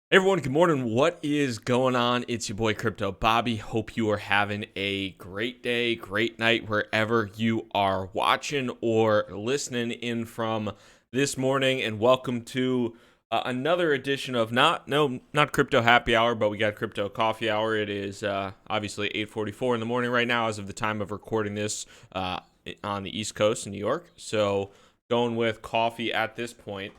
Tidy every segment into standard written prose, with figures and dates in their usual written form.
Hey everyone, good morning. What is going on? It's your boy Crypto Bobby. Hope you are having a great day, great night, wherever you are watching or listening in from this morning. And welcome to another edition of not Crypto Happy Hour, but we got Crypto Coffee Hour. It is obviously 8:44 in the morning right now, as of the time of recording this on the East Coast in New York. So going with coffee at this point.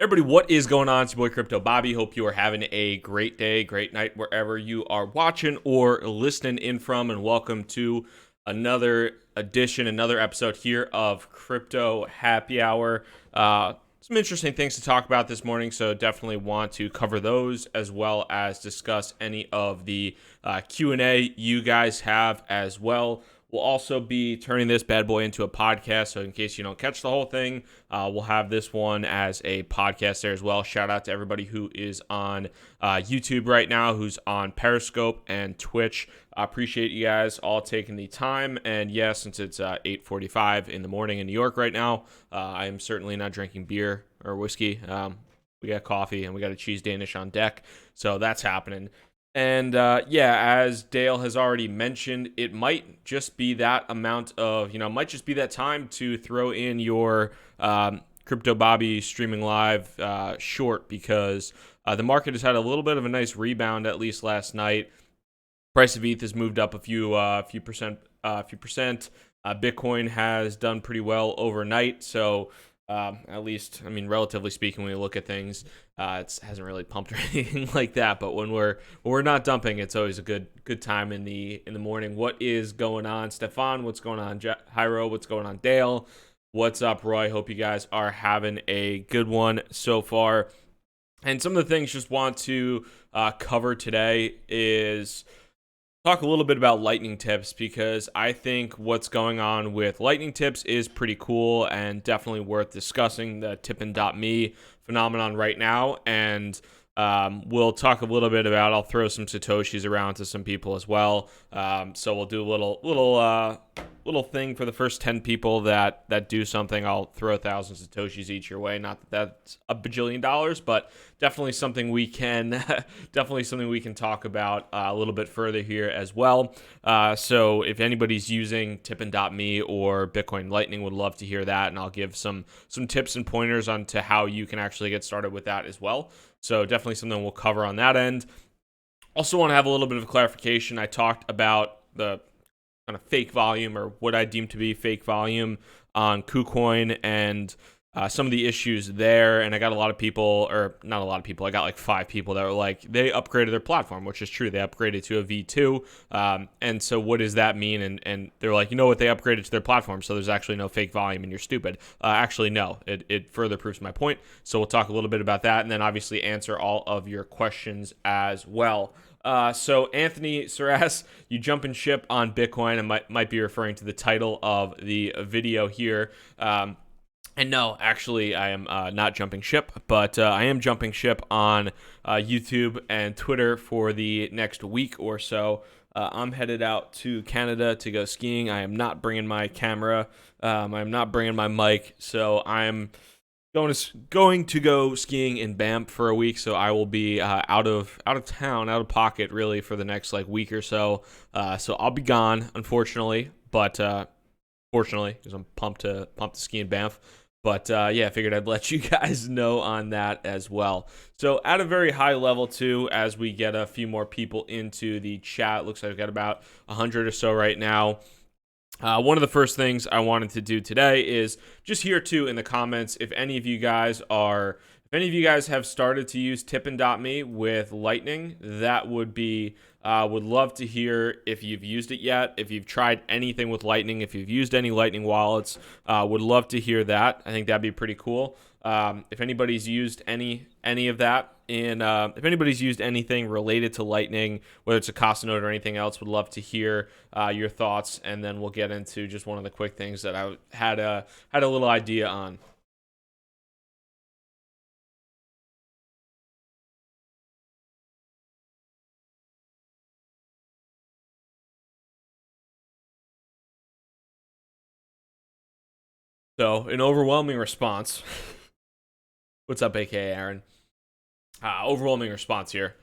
Everybody, what is going on? It's your boy Crypto Bobby. Hope you are having a great day, great night, wherever you are watching or listening in from. And welcome to another edition, another episode here of Crypto Happy Hour. Some interesting things to talk about this morning, so definitely want to cover those as well as discuss any of the Q&A you guys have as well. We'll also be turning this bad boy into a podcast, so in case you don't catch the whole thing, we'll have this one as a podcast there as well. Shout out to everybody who is on YouTube right now, who's on Periscope and Twitch. I appreciate you guys all taking the time. And yeah, since it's 8:45 in the morning in New York right now, I am certainly not drinking beer or whiskey. We got coffee and we got a cheese Danish on deck, so that's happening. And yeah, as Dale has already mentioned, it might just be that amount of, might just be that time to throw in your Crypto Bobby streaming live short, because the market has had a little bit of a nice rebound, at least last night. Price of ETH has moved up a few percent. Bitcoin has done pretty well overnight, so at least, I mean, relatively speaking, when you look at things, it hasn't really pumped or anything like that. But when we're not dumping, it's always a good time in the morning. What is going on, Stefan? What's going on, Hyro? What's going on, Dale? What's up, Roy? Hope you guys are having a good one so far. And some of the things just want to cover today is talk a little bit about lightning tips, because I think what's going on with lightning tips is pretty cool and definitely worth discussing. The tippin.me phenomenon right now, and we'll talk a little bit about, I'll throw some Satoshis around to some people as well. So we'll do a little thing for the first 10 people that do something. I'll throw 1,000 Satoshis each your way. Not that that's a bajillion dollars, but definitely something we can talk about a little bit further here as well. So if anybody's using tippin.me or Bitcoin Lightning, would love to hear that, and I'll give some tips and pointers on to how you can actually get started with that as well. So definitely something we'll cover on that end. Also want to have a little bit of clarification. I talked about the kind of fake volume, or what I deem to be fake volume, on KuCoin and some of the issues there. And I got a lot of people, or not a lot of people, I got like 5 people that were like, they upgraded their platform, which is true. They upgraded to a V2. And so what does that mean? And they're like, you know what, they upgraded to their platform, so there's actually no fake volume and you're stupid. Actually, no, it further proves my point. So we'll talk a little bit about that, and then obviously answer all of your questions as well. So Anthony Saras, you jumping ship on Bitcoin, and might be referring to the title of the video here. And no, actually, I am not jumping ship, but I am jumping ship on YouTube and Twitter for the next week or so. I'm headed out to Canada to go skiing. I am not bringing my camera. I'm not bringing my mic, so I'm going to go skiing in Banff for a week. So I will be out of town, out of pocket, really, for the next like week or so. So I'll be gone, unfortunately, but fortunately, because I'm pumped to ski in Banff. But yeah, I figured I'd let you guys know on that as well. So at a very high level too, as we get a few more people into the chat, looks like we've got about 100 or so right now. One of the first things I wanted to do today is just here too in the comments, if any of you guys have started to use tippin.me with Lightning, that would be, would love to hear if you've used it yet, if you've tried anything with Lightning, if you've used any Lightning wallets, would love to hear that. I think that'd be pretty cool. If anybody's used any of that, and if anybody's used anything related to Lightning, whether it's a Casa node or anything else, would love to hear your thoughts, and then we'll get into just one of the quick things that I had a little idea on. So an overwhelming response. What's up, aka Aaron? Overwhelming response here.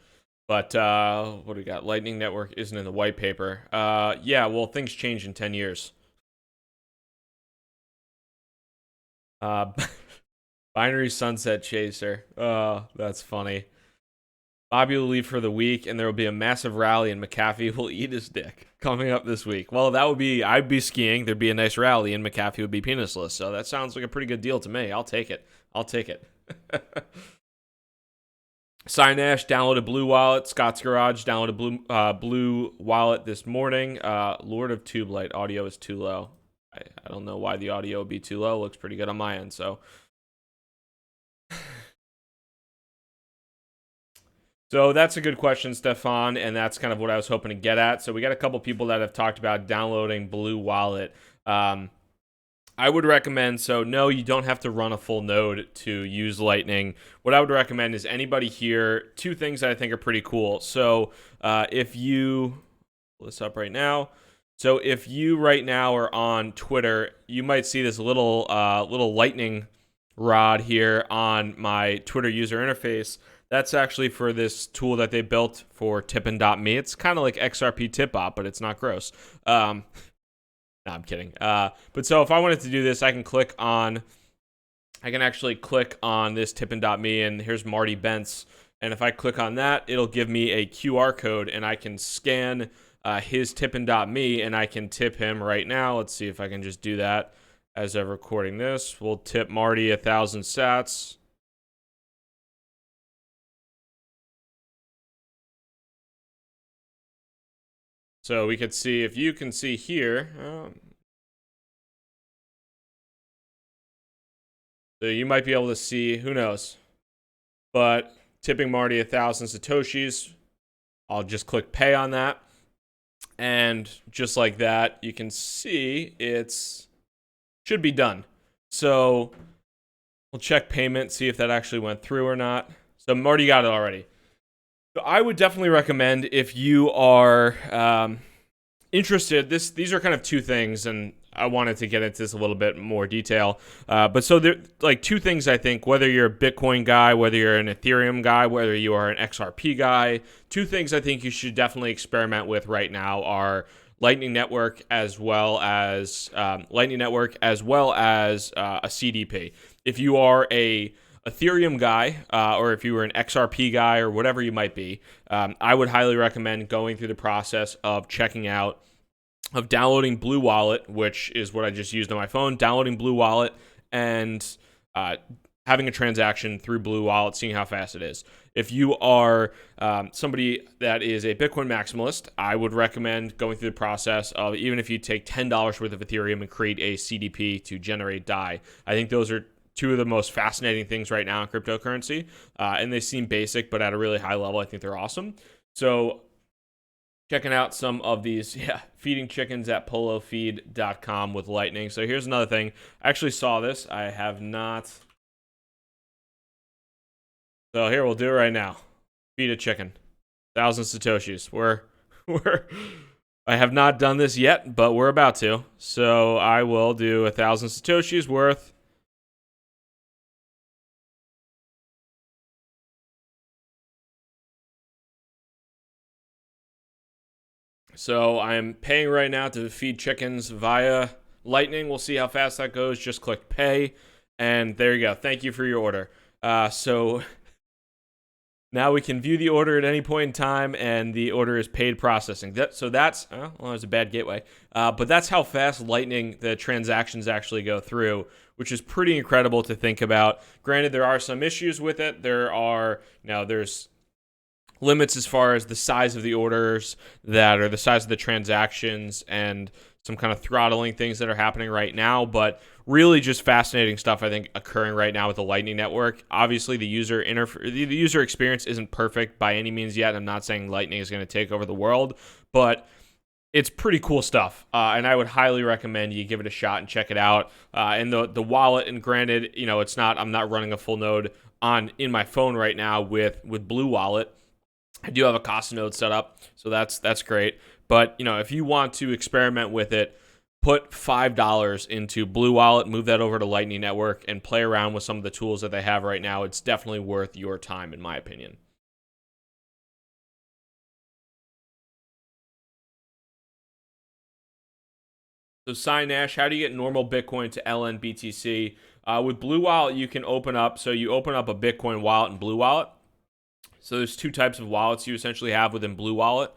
But what do we got? Lightning Network isn't in the white paper. Yeah, well, things change in 10 years. Uh, Binary Sunset Chaser. Oh, that's funny. Bobby will leave for the week, and there will be a massive rally, and McAfee will eat his dick coming up this week. Well, that would be, I'd be skiing, there'd be a nice rally, and McAfee would be penisless. So that sounds like a pretty good deal to me. I'll take it. I'll take it. Signash downloaded Blue Wallet. Scott's Garage downloaded Blue Wallet this morning. Lord of Tube Light audio is too low. I don't know why the audio would be too low. Looks pretty good on my end. So that's a good question, Stefan, and that's kind of what I was hoping to get at. So we got a couple people that have talked about downloading Blue Wallet. I would recommend, so no, you don't have to run a full node to use Lightning. What I would recommend is anybody here, two things that I think are pretty cool. So if you, pull this up right now. So if you right now are on Twitter, you might see this little Lightning rod here on my Twitter user interface. That's actually for this tool that they built for tippin.me. It's kind of like XRP Tipbot, but it's not gross. No, I'm kidding. But so if I wanted to do this, I can actually click on this tippin.me, and here's Marty Bentz. And if I click on that, it'll give me a QR code, and I can scan his tippin.me, and I can tip him right now. Let's see if I can just do that as I'm recording this. We'll tip Marty 1,000 sats. So we could see, if you can see here, so you might be able to see, who knows, but tipping Marty 1,000 Satoshis, I'll just click pay on that. And just like that, you can see it's should be done. So we'll check payment, see if that actually went through or not. So Marty got it already. So I would definitely recommend, if you are interested, these are kind of two things, and I wanted to get into this a little bit more detail. But so there, like, two things, I think, whether you're a Bitcoin guy, whether you're an Ethereum guy, whether you are an XRP guy, two things I think you should definitely experiment with right now are Lightning Network as well as a CDP. If you are a Ethereum guy, or if you were an XRP guy, or whatever you might be, I would highly recommend going through the process of downloading Blue Wallet, which is what I just used on my phone, downloading Blue Wallet, and having a transaction through Blue Wallet, seeing how fast it is. If you are somebody that is a Bitcoin maximalist, I would recommend going through the process of, even if you take $10 worth of Ethereum and create a CDP to generate DAI. I think those are two of the most fascinating things right now in cryptocurrency, and they seem basic, but at a really high level, I think they're awesome. So checking out some of these, feeding chickens at polofeed.com with Lightning. So here's another thing. I actually saw this. I have not. So here, we'll do it right now. Feed a chicken. 1,000 Satoshis. I have not done this yet, but we're about to. So I will do 1,000 Satoshis worth. So I'm paying right now to feed chickens via Lightning. We'll see how fast that goes. Just click pay, and there you go. Thank you for your order. So now we can view the order at any point in time, and the order is paid processing. That's well, it's a bad gateway, but that's how fast Lightning, the transactions actually go through, which is pretty incredible to think about. Granted, there are some issues with it. There's limits as far as the size of the orders or the size of the transactions, and some kind of throttling things that are happening right now, but really just fascinating stuff, I think, occurring right now with the Lightning Network. Obviously, the user experience isn't perfect by any means yet. I'm not saying Lightning is going to take over the world, but it's pretty cool stuff, and I would highly recommend you give it a shot and check it out. And the wallet, and granted, I'm not running a full node in my phone right now with Blue Wallet. I do have a Casa node set up, so that's great. But if you want to experiment with it, put $5 into Blue Wallet, move that over to Lightning Network, and play around with some of the tools that they have right now. It's definitely worth your time, in my opinion. So, Sign Nash, how do you get normal Bitcoin to LNBTC? With Blue Wallet, you can open up. So you open up a Bitcoin wallet in Blue Wallet. So there's two types of wallets you essentially have within Blue Wallet,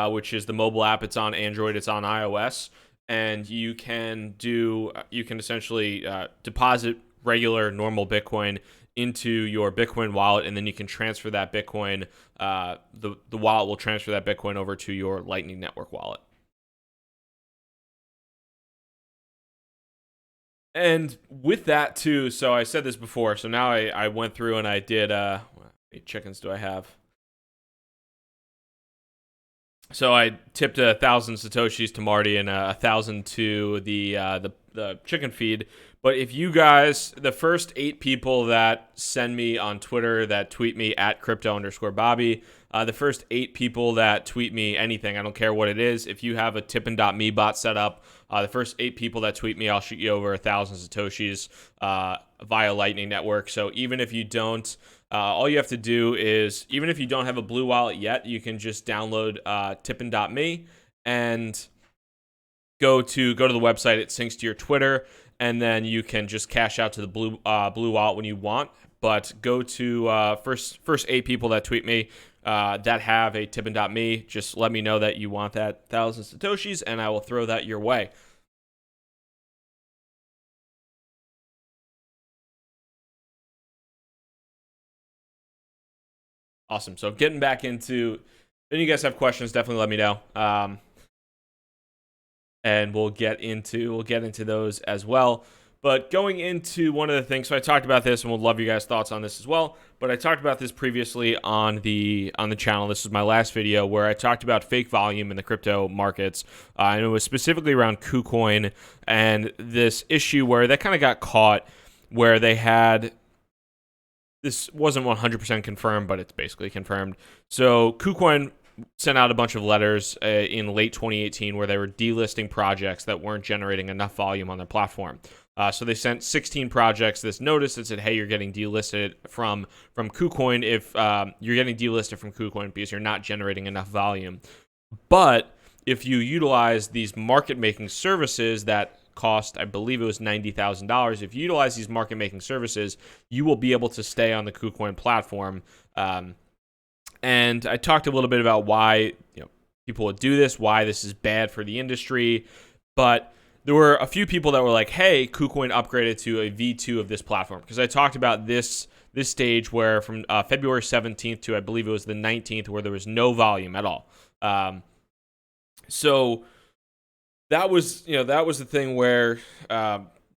which is the mobile app. It's on Android, it's on iOS, and you can essentially deposit regular normal Bitcoin into your Bitcoin wallet, and then you can transfer that Bitcoin. The wallet will transfer that Bitcoin over to your Lightning Network wallet. And with that too, so I said this before. So now I went through and I did. How many chickens do I have? So I tipped 1,000 satoshis to Marty and 1,000 to the chicken feed. But if you guys, the first 8 people that send me on Twitter, that tweet me at crypto_Bobby, the first 8 people that tweet me anything, I don't care what it is. If you have a tippin.me bot set up, the first 8 people that tweet me, I'll shoot you over 1,000 satoshis via Lightning Network. So even if you don't, all you have to do is, even if you don't have a Blue Wallet yet, you can just download tippin.me and go to the website. It syncs to your Twitter, and then you can just cash out to the Blue Wallet when you want. But go to first 8 people that tweet me that have a tippin.me. Just let me know that you want that 1,000 satoshis, and I will throw that your way. Awesome. So getting back into, then you guys have questions, definitely let me know. And we'll get into those as well. But going into one of the things, so I talked about this, and we'll love you guys' thoughts on this as well. But I talked about this previously on the channel. This is my last video where I talked about fake volume in the crypto markets, and it was specifically around KuCoin and this issue where that kind of got caught, where they had, this wasn't 100% confirmed, but it's basically confirmed. So KuCoin sent out a bunch of letters in late 2018 where they were delisting projects that weren't generating enough volume on their platform. So they sent 16 projects this notice that said, hey, you're getting delisted from KuCoin if you're getting delisted from KuCoin because you're not generating enough volume. But if you utilize these market-making services that cost, I believe it was $90,000, if you utilize these market-making services, you will be able to stay on the KuCoin platform. And I talked a little bit about why people would do this, why this is bad for the industry. But there were a few people that were like, hey, KuCoin upgraded to a V2 of this platform. Because I talked about this stage where from February 17th to I believe it was the 19th where there was no volume at all. So that was the thing where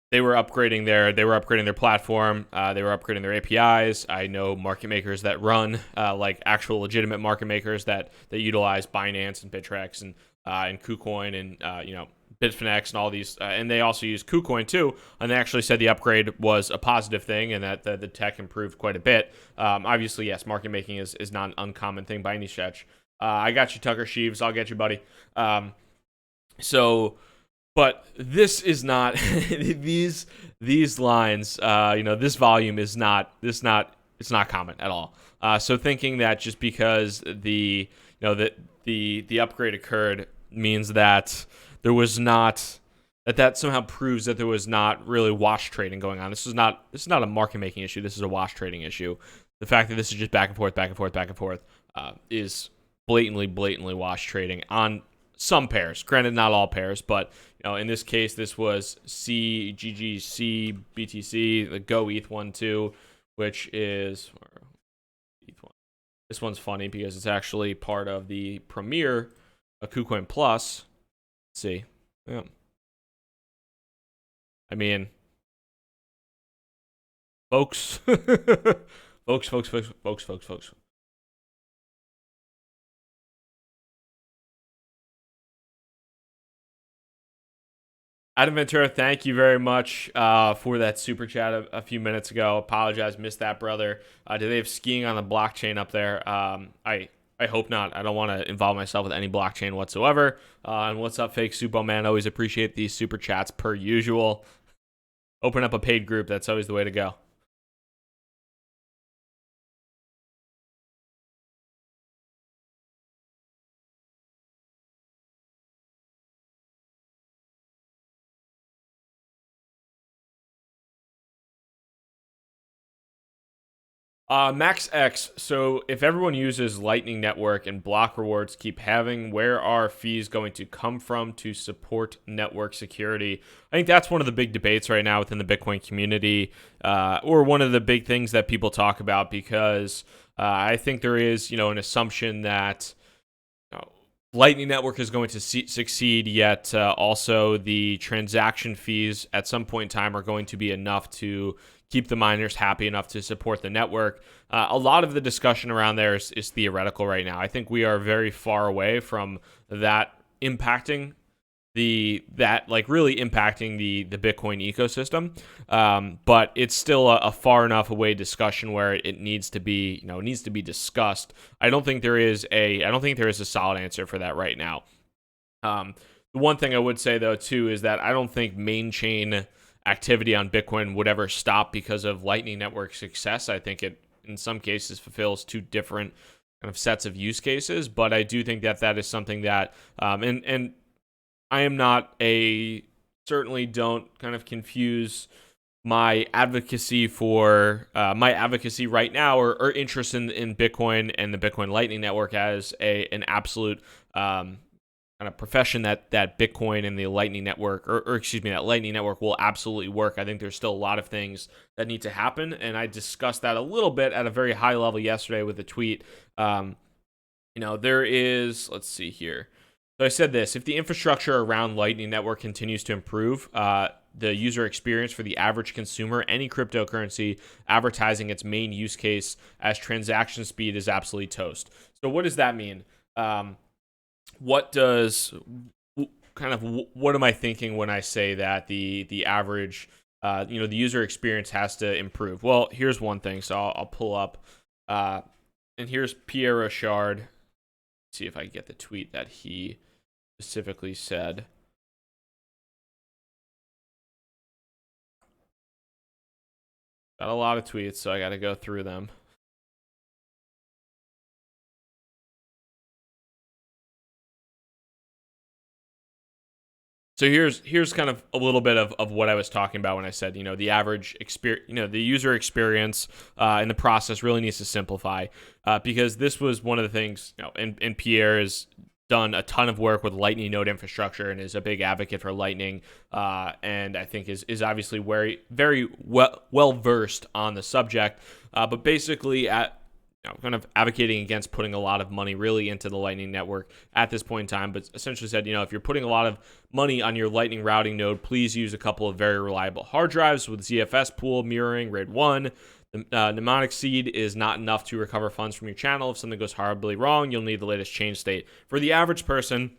they were upgrading their platform. They were upgrading their APIs. I know market makers that run like actual legitimate market makers that utilize Binance and Bittrex and KuCoin and Bitfinex and all these, and they also use KuCoin too. And they actually said the upgrade was a positive thing and that the tech improved quite a bit. Obviously, yes, market making is not an uncommon thing by any stretch. I got you, Tucker Sheaves. I'll get you, buddy. But this is not these lines. This volume is not it's not common at all. So thinking that just because the upgrade occurred means that there was not, that somehow proves that there was not really wash trading going on. This is not a market making issue. This is a wash trading issue. The fact that this is just back and forth is blatantly wash trading on some pairs. Granted, not all pairs, but in this case, this was CGGC BTC, the Go ETH 1-2, which is ETH 1. This one's funny because it's actually part of the Premier KuCoin Plus. Let's see. Yeah. I mean, folks. folks. Adam Ventura, thank you very much for that super chat a few minutes ago. Apologize, missed that, brother. Do they have skiing on the blockchain up there? I hope not. I don't want to involve myself with any blockchain whatsoever. And what's up, fake Supo Man? Always appreciate these super chats per usual. Open up a paid group. That's always the way to go. Max X. So if everyone uses Lightning Network and block rewards keep having, where are fees going to come from to support network security? I think that's one of the big debates right now within the Bitcoin community, or one of the big things that people talk about, because I think there is, an assumption that Lightning Network is going to succeed, yet also the transaction fees at some point in time are going to be enough to keep the miners happy enough to support the network. A lot of the discussion around there is theoretical right now. I think we are very far away from that impacting really impacting the Bitcoin ecosystem. But it's still a far enough away discussion where it needs to be, discussed. I don't think there is a solid answer for that right now. The one thing I would say though too is that I don't think main chain activity on Bitcoin would ever stop because of Lightning Network success. I think it in some cases fulfills two different kind of sets of use cases, but I do think that is something that and I am not certainly don't kind of confuse my advocacy right now or interest in Bitcoin and the Bitcoin Lightning Network as an absolute kind of profession that Bitcoin and the Lightning Network, that Lightning Network will absolutely work. I think there's still a lot of things that need to happen, and I discussed that a little bit at a very high level yesterday with a tweet. There is, let's see here. So I said this: if the infrastructure around Lightning Network continues to improve, the user experience for the average consumer, any cryptocurrency advertising its main use case as transaction speed is absolutely toast. So what does that mean? What am I thinking when I say that the average, the user experience has to improve? Well, here's one thing. So I'll pull up, and here's Pierre Rochard. See if I can get the tweet that he specifically said. Got a lot of tweets, so I got to go through them. So here's kind of a little bit of what I was talking about when I said, the average experience, the user experience in the process really needs to simplify, because this was one of the things, and Pierre has done a ton of work with Lightning node infrastructure and is a big advocate for Lightning, and I think is obviously very well versed on the subject, but basically kind of advocating against putting a lot of money really into the Lightning Network at this point in time, but essentially said, if you're putting a lot of money on your Lightning routing node, please use a couple of very reliable hard drives with ZFS pool, mirroring, RAID 1. The mnemonic seed is not enough to recover funds from your channel. If something goes horribly wrong, you'll need the latest change state. For the average person,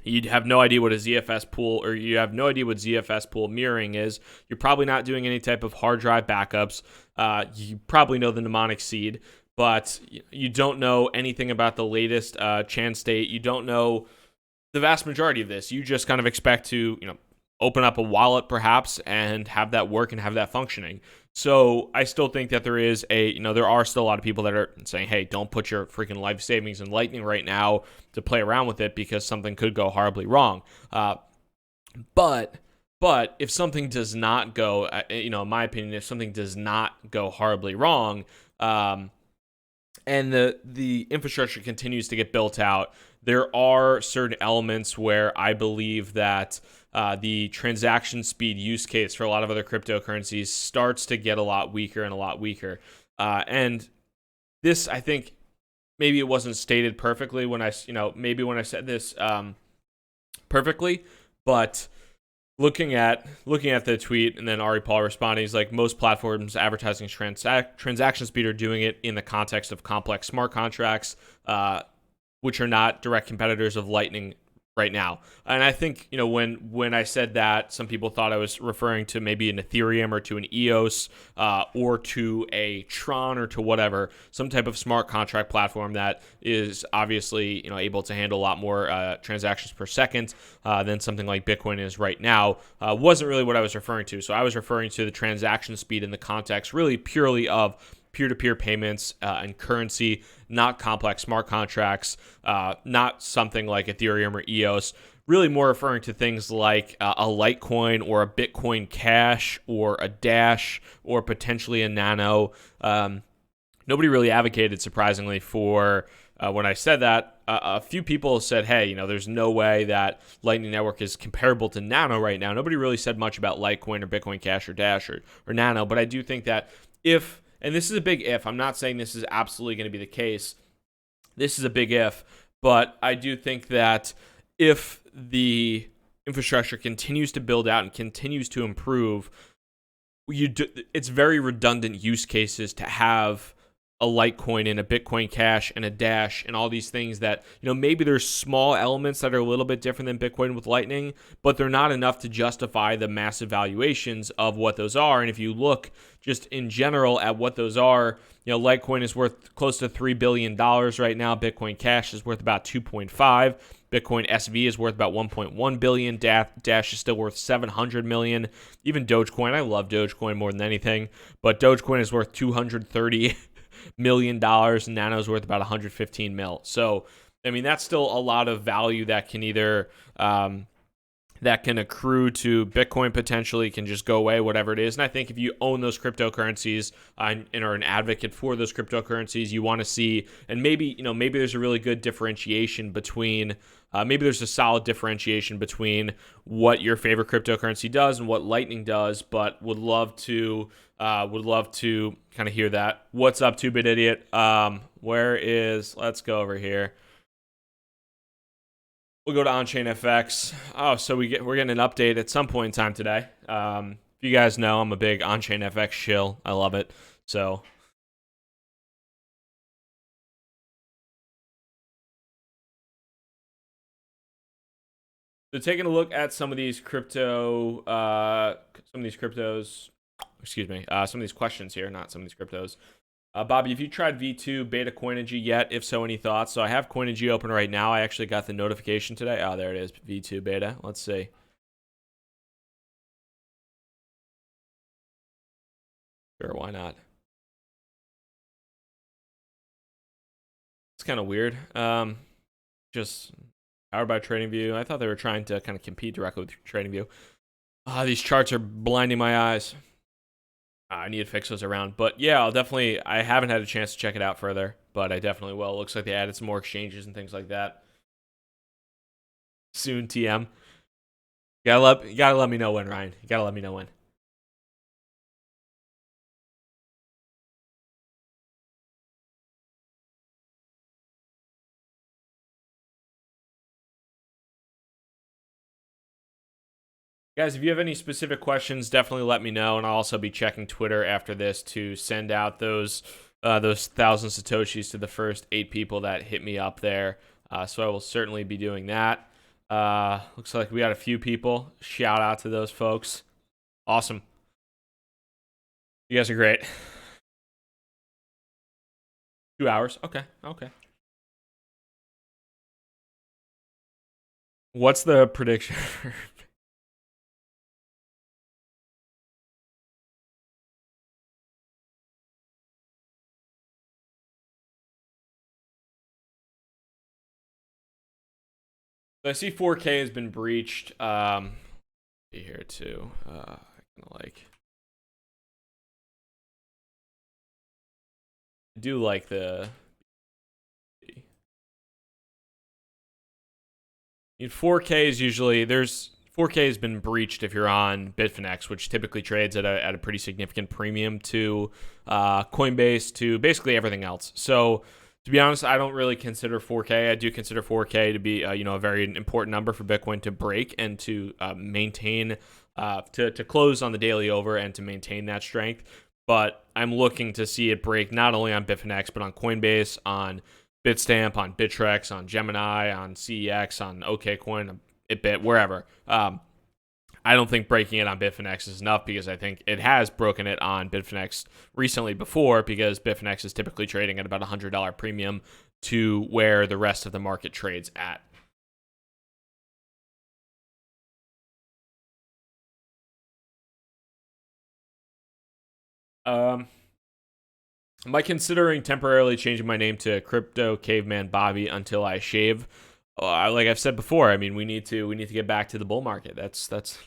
you'd have no idea what a ZFS pool, or you have no idea what ZFS pool mirroring is. You're probably not doing any type of hard drive backups. You probably know the mnemonic seed, but you don't know anything about the latest chan state. You don't know the vast majority of this. You just kind of expect to, open up a wallet perhaps and have that work and have that functioning. So I still think that there is there are still a lot of people that are saying, hey, don't put your freaking life savings in Lightning right now to play around with it because something could go horribly wrong. But if something does not go, in my opinion, if something does not go horribly wrong, and the infrastructure continues to get built out, there are certain elements where I believe that the transaction speed use case for a lot of other cryptocurrencies starts to get a lot weaker and a lot weaker. And this, I think, maybe it wasn't stated perfectly when I said this perfectly, but looking at the tweet and then Ari Paul responding, he's like, most platforms advertising transaction speed are doing it in the context of complex smart contracts, which are not direct competitors of Lightning right now. And I think, when I said that, some people thought I was referring to maybe an Ethereum or to an EOS or to a Tron or to whatever, some type of smart contract platform that is obviously, able to handle a lot more transactions per second than something like Bitcoin is right now. Wasn't really what I was referring to. So I was referring to the transaction speed in the context really purely of peer-to-peer payments and currency, not complex smart contracts, not something like Ethereum or EOS, really more referring to things like a Litecoin or a Bitcoin Cash or a Dash or potentially a Nano. Nobody really advocated, surprisingly, for when I said that. A few people said, hey, there's no way that Lightning Network is comparable to Nano right now. Nobody really said much about Litecoin or Bitcoin Cash or Dash or Nano, but I do think that and this is a big if, I'm not saying this is absolutely going to be the case. This is a big if, but I do think that if the infrastructure continues to build out and continues to improve, it's very redundant use cases to have a Litecoin and a Bitcoin Cash and a Dash and all these things that, maybe there's small elements that are a little bit different than Bitcoin with Lightning, but they're not enough to justify the massive valuations of what those are. And if you look just in general at what those are, Litecoin is worth close to $3 billion right now. Bitcoin Cash is worth about 2.5. Bitcoin SV is worth about 1.1 billion. Dash is still worth 700 million. Even Dogecoin, I love Dogecoin more than anything, but Dogecoin is worth 230 $1 million, and Nano's worth about 115 mil. So, that's still a lot of value that can either that can accrue to Bitcoin, potentially can just go away, whatever it is. And I think if you own those cryptocurrencies and are an advocate for those cryptocurrencies, you want to see, and maybe there's a really good differentiation between, maybe there's a solid differentiation between what your favorite cryptocurrency does and what Lightning does, but would love to kind of hear that. What's up, 2-Bit Idiot? Let's go over here. We'll go to On-Chain FX. Oh, so we're getting an update at some point in time today. If you guys know, I'm a big On-Chain FX shill. I love it. So taking a look at some of these cryptos, some of these questions here, not some of these cryptos. Bobby, have you tried V2 beta Coinigy yet? If so, any thoughts? So I have Coinigy open right now. I actually got the notification today. Oh, there it is, V2 beta. Let's see. Sure, why not? It's kind of weird. Just powered by TradingView. I thought they were trying to kind of compete directly with TradingView. These charts are blinding my eyes. I need to fix those around. But yeah, I haven't had a chance to check it out further, but I definitely will. It looks like they added some more exchanges and things like that. Soon, TM. You gotta let me know when, Ryan. You gotta let me know when. Guys, if you have any specific questions, definitely let me know, and I'll also be checking Twitter after this to send out those 1,000 Satoshis to the first 8 people that hit me up there. So I will certainly be doing that. Looks like we got a few people. Shout out to those folks. Awesome. You guys are great. 2 hours. Okay. What's the prediction? I see 4K has been breached. Here too. I do like the. 4K is usually 4K has been breached if you're on Bitfinex, which typically trades at a pretty significant premium to Coinbase, to basically everything else. So to be honest, I don't really consider 4K. I do consider 4K to be a very important number for Bitcoin to break and to maintain, to close on the daily over and to maintain that strength. But I'm looking to see it break not only on Bitfinex but on Coinbase, on Bitstamp, on Bittrex, on Gemini, on CEX, on OKCoin, on Itbit, wherever. I don't think breaking it on Bitfinex is enough because I think it has broken it on Bitfinex recently before because Bitfinex is typically trading at about $100 premium to where the rest of the market trades at. Am I considering temporarily changing my name to Crypto Caveman Bobby until I shave? Like I've said before, I mean we need to get back to the bull market. That's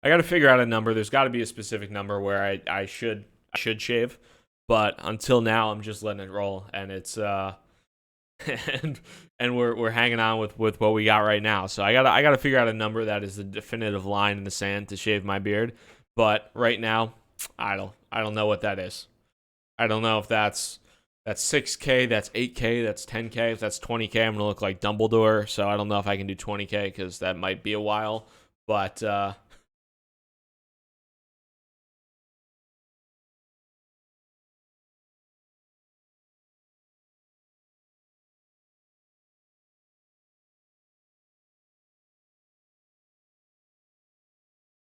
I got to figure out a number. There's got to be a specific number where I should shave, but until now I'm just letting it roll, and it's and we're hanging on with what we got right now. So I gotta figure out a number that is the definitive line in the sand to shave my beard. But right now, I don't know what that is. I don't know if that's 6K, that's 8K, that's 10K. If that's 20K, I'm gonna look like Dumbledore. So I don't know if I can do 20K because that might be a while. But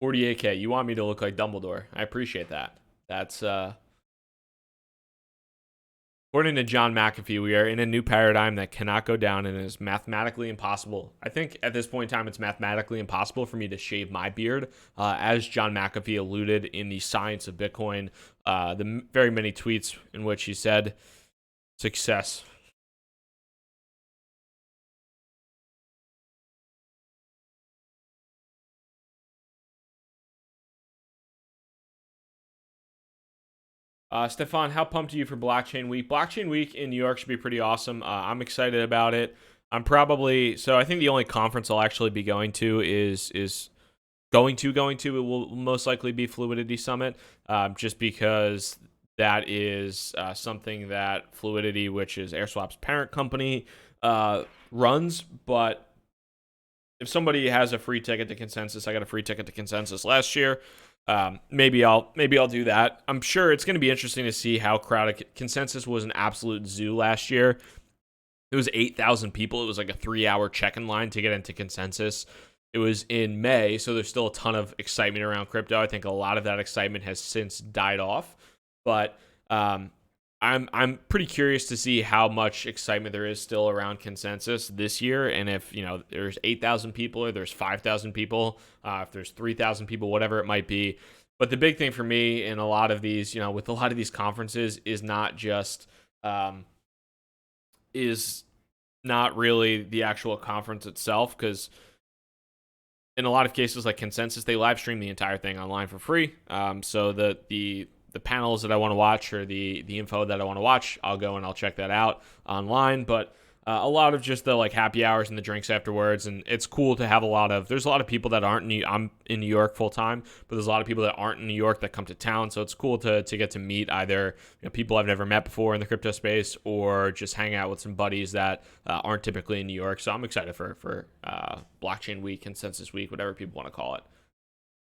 48K. You want me to look like Dumbledore? I appreciate that. That's according to John McAfee, we are in a new paradigm that cannot go down and is mathematically impossible. I think at this point in time, it's mathematically impossible for me to shave my beard. As John McAfee alluded in the Science of Bitcoin, the very many tweets in which he said, success. Stefan, how pumped are you for Blockchain Week? Blockchain Week in New York should be pretty awesome. I'm excited about it. I'm probably so. I think the only conference I'll actually be going to is going to. It will most likely be Fluidity Summit, just because that is something that Fluidity, which is AirSwap's parent company, runs. But if somebody has a free ticket to Consensus, I got a free ticket to Consensus last year. Maybe I'll do that. I'm sure it's going to be interesting to see how crowded Consensus was. An absolute zoo last year. It was 8,000 people. It was like a 3-hour check-in line to get into Consensus. It was in May, so there's still a ton of excitement around crypto. I think a lot of that excitement has since died off, but I'm pretty curious to see how much excitement there is still around Consensus this year, and if there's 8,000 people or there's 5,000 people, if there's 3,000 people, whatever it might be. But the big thing for me in a lot of these, with a lot of these conferences, is not just is not really the actual conference itself, because in a lot of cases like Consensus, they live stream the entire thing online for free. So the panels that I want to watch or the info that I want to watch, I'll go and I'll check that out online. But a lot of just the like happy hours and the drinks afterwards, and it's cool to have there's a lot of people that aren't I'm in New York full time, but there's a lot of people that aren't in New York that come to town, so it's cool to get to meet either people I've never met before in the crypto space or just hang out with some buddies that aren't typically in New York. So I'm excited for Blockchain Week, Consensus Week, whatever people want to call it.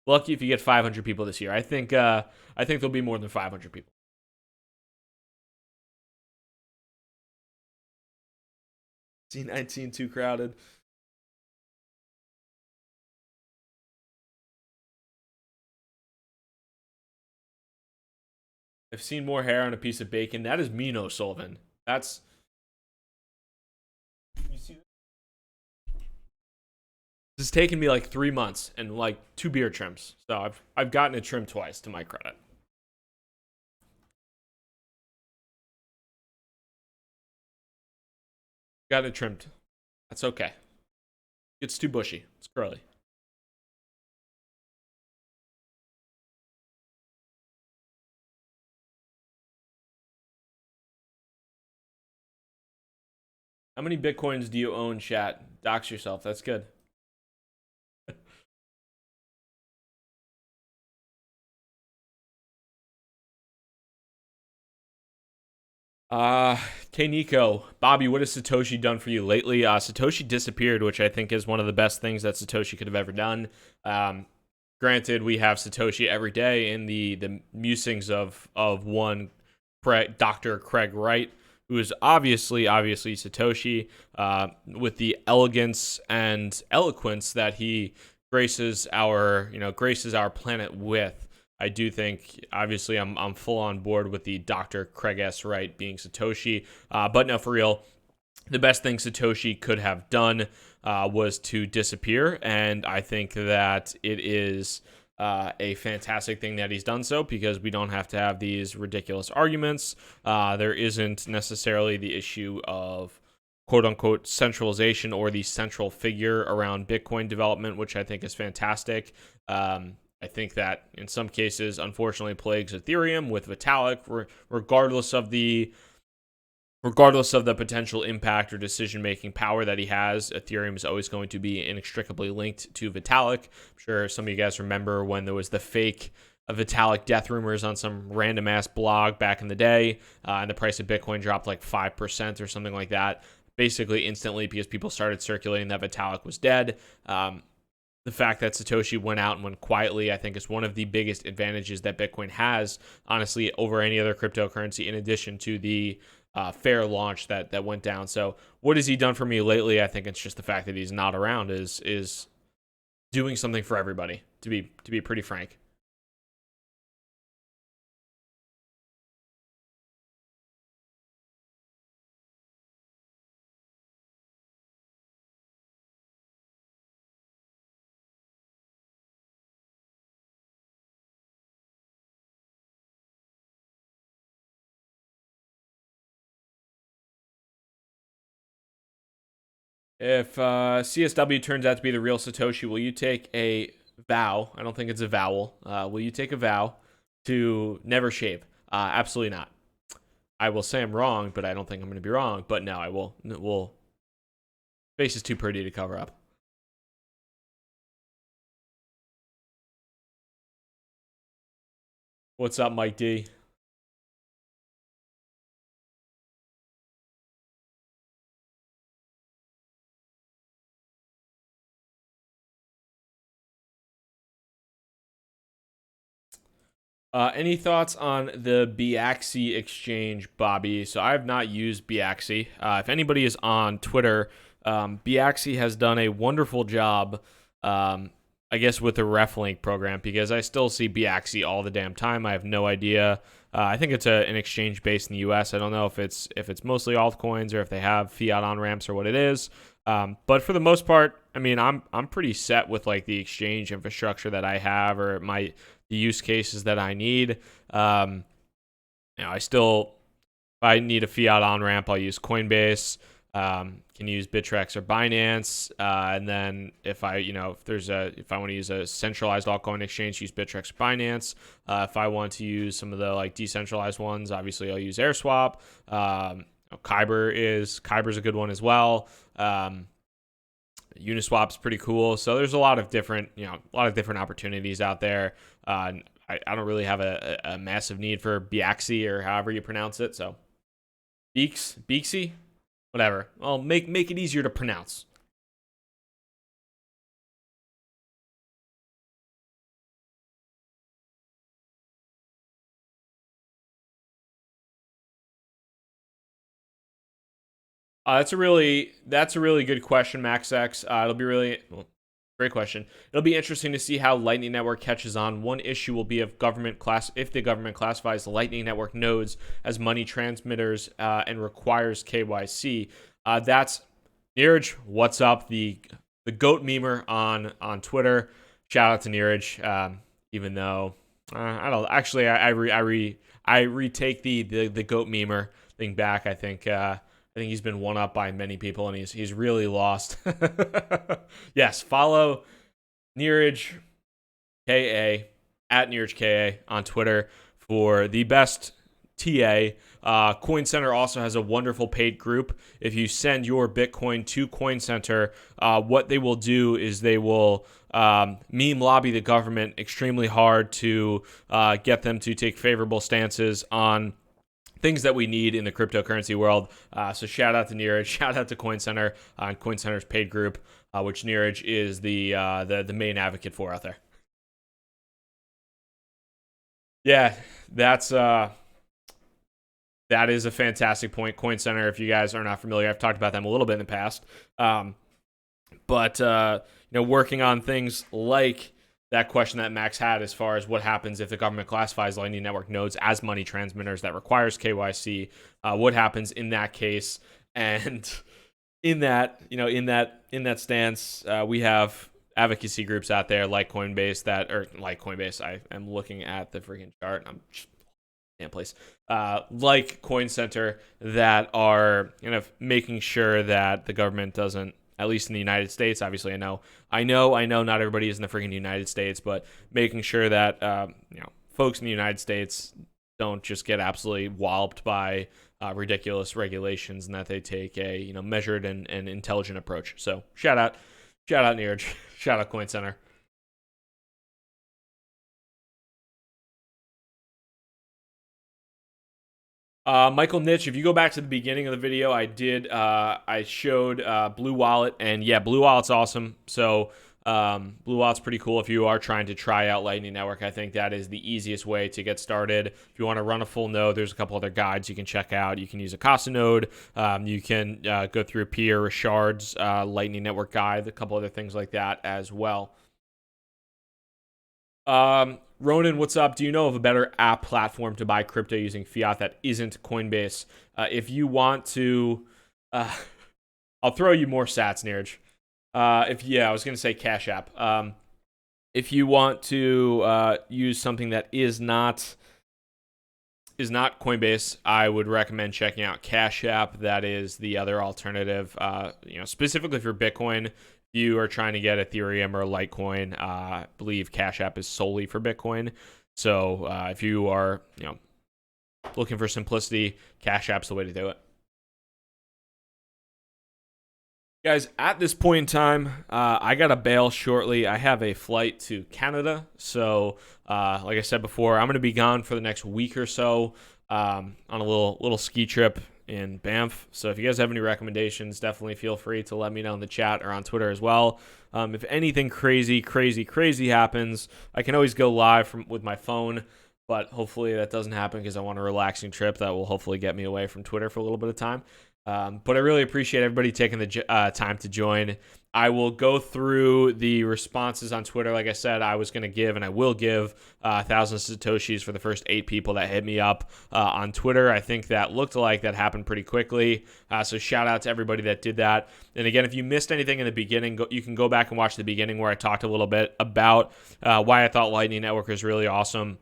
Lucky if you get 500 people this year. I think there'll be more than 500 people. C19 too crowded. I've seen more hair on a piece of bacon. That is me, no Sullivan. That's you see. This has taken me like 3 months and like 2 beard trims. So I've gotten it trimmed twice to my credit. Got it trimmed. That's okay. It's too bushy. It's curly. How many Bitcoins do you own, chat? Dox yourself. That's good. Uh, K Nico, Bobby, what has Satoshi done for you lately? Satoshi disappeared, which I think is one of the best things that Satoshi could have ever done. Granted, we have Satoshi every day in the musings of one Dr. Craig Wright, who is obviously Satoshi, with the elegance and eloquence that he graces our planet with. I do think, obviously, I'm full on board with the Dr. Craig S. Wright being Satoshi, but no, for real, the best thing Satoshi could have done was to disappear, and I think that it is a fantastic thing that he's done so, because we don't have to have these ridiculous arguments. There isn't necessarily the issue of quote unquote centralization or the central figure around Bitcoin development, which I think is fantastic. I think that in some cases, unfortunately, plagues Ethereum with Vitalik, regardless of the potential impact or decision-making power that he has. Ethereum is always going to be inextricably linked to Vitalik. I'm sure some of you guys remember when there was the fake Vitalik death rumors on some random-ass blog back in the day, and the price of Bitcoin dropped like 5% or something like that, basically instantly, because people started circulating that Vitalik was dead. The fact that Satoshi went out and went quietly, I think, is one of the biggest advantages that Bitcoin has, honestly, over any other cryptocurrency, in addition to the fair launch that went down. So what has he done for me lately? I think it's just the fact that he's not around is doing something for everybody, to be pretty frank. If CSW turns out to be the real Satoshi, will you take a vow? I don't think it's a vowel. Will you take a vow to never shave? Absolutely not. I will say I'm wrong, but I don't think I'm going to be wrong. But no, I will. Face is too pretty to cover up. What's up, Mike D? Any thoughts on the Biaxi exchange, Bobby? So I have not used Biaxi. If anybody is on Twitter, Biaxi has done a wonderful job, I guess, with the RefLink program, because I still see Biaxi all the damn time. I have no idea. I think it's an exchange based in the U.S. I don't know if it's mostly altcoins or if they have fiat on ramps or what it is. But for the most part, I mean, I'm pretty set with like the exchange infrastructure that I have, or the use cases that I need. If I need a fiat on ramp, I'll use Coinbase. Can use Bittrex or Binance, and then if I want to use a centralized altcoin exchange, use Bittrex or Binance. If I want to use some of the like decentralized ones, obviously I'll use AirSwap. Kyber's a good one as well. Uniswap's pretty cool. So there's a lot of different opportunities out there. I don't really have a massive need for Biaxi, or however you pronounce it. So Beaksy, whatever. I'll make it easier to pronounce. That's a really good question, MaxX. Great question. It'll be interesting to see how Lightning Network catches on. One issue will be if the government classifies Lightning Network nodes as money transmitters and requires KYC. That's Neeraj. What's up? The goat memer on Twitter. Shout out to Neeraj. Even though I don't actually, I retake the goat memer thing back. I think he's been one up by many people, and he's really lost. Yes, follow Neeraj KA at Neeraj KA on Twitter for the best TA. Coin Center also has a wonderful paid group. If you send your Bitcoin to Coin Center, what they will do is they will meme lobby the government extremely hard to get them to take favorable stances on things that we need in the cryptocurrency world. So shout out to Neeraj, shout out to Coin Center and Coin Center's paid group, which Neeraj is the main advocate for out there. Yeah, that's That is a fantastic point. Coin Center, if you guys are not familiar, I've talked about them a little bit in the past. But working on things like that question that Max had as far as what happens if the government classifies Lightning Network nodes as money transmitters that requires KYC, what happens in that case, and in that stance, we have advocacy groups out there like Coinbase I am looking at the freaking chart. I'm just damn place. Like Coin Center that are making sure that the government doesn't, at least in the United States. Obviously, I know not everybody is in the freaking United States, but making sure that folks in the United States don't just get absolutely walloped by ridiculous regulations, and that they take a measured and intelligent approach. So shout out Neerj, shout out Coin Center. Michael Nitch, if you go back to the beginning of the video, I showed Blue Wallet, and yeah, Blue Wallet's awesome. So Blue Wallet's pretty cool if you are trying to try out Lightning Network. I think that is the easiest way to get started. If you want to run a full node, there's a couple other guides you can check out. You can use a Casa node. You can go through Pierre Richard's Lightning Network guide, a couple other things like that as well. Ronan, what's up? Do you know of a better app platform to buy crypto using fiat that isn't Coinbase? If you want to, I'll throw you more sats, Neerj. I was going to say Cash App. If you want to use something that is not Coinbase, I would recommend checking out Cash App. That is the other alternative. Specifically for Bitcoin, if you are trying to get Ethereum or Litecoin, I believe Cash App is solely for Bitcoin. So if you are looking for simplicity, Cash App's the way to do it. Guys, at this point in time, I got to bail shortly. I have a flight to Canada. So, like I said before, I'm going to be gone for the next week or so on a little ski trip in Banff. So if you guys have any recommendations, definitely feel free to let me know in the chat or on Twitter as well. If anything crazy happens, I can always go live with my phone. But hopefully that doesn't happen because I want a relaxing trip that will hopefully get me away from Twitter for a little bit of time. But I really appreciate everybody taking the time to join. I will go through the responses on Twitter. Like I said, I was going to give, and I will give 1,000 Satoshis for the first 8 people that hit me up on Twitter. I think that looked like that happened pretty quickly. So shout out to everybody that did that. And again, if you missed anything in the beginning, you can go back and watch the beginning where I talked a little bit about why I thought Lightning Network was really awesome.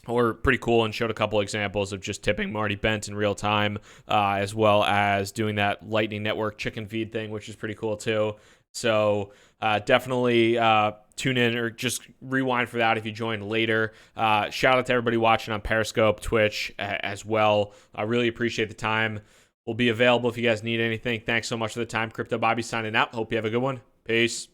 Or pretty cool, and showed a couple examples of just tipping Marty Bent in real time, as well as doing that Lightning Network chicken feed thing, which is pretty cool too. So definitely tune in or just rewind for that if you join later. Shout out to everybody watching on Periscope, Twitch as well. I really appreciate the time. We'll be available if you guys need anything. Thanks so much for the time. Crypto Bobby signing out. Hope you have a good one. Peace.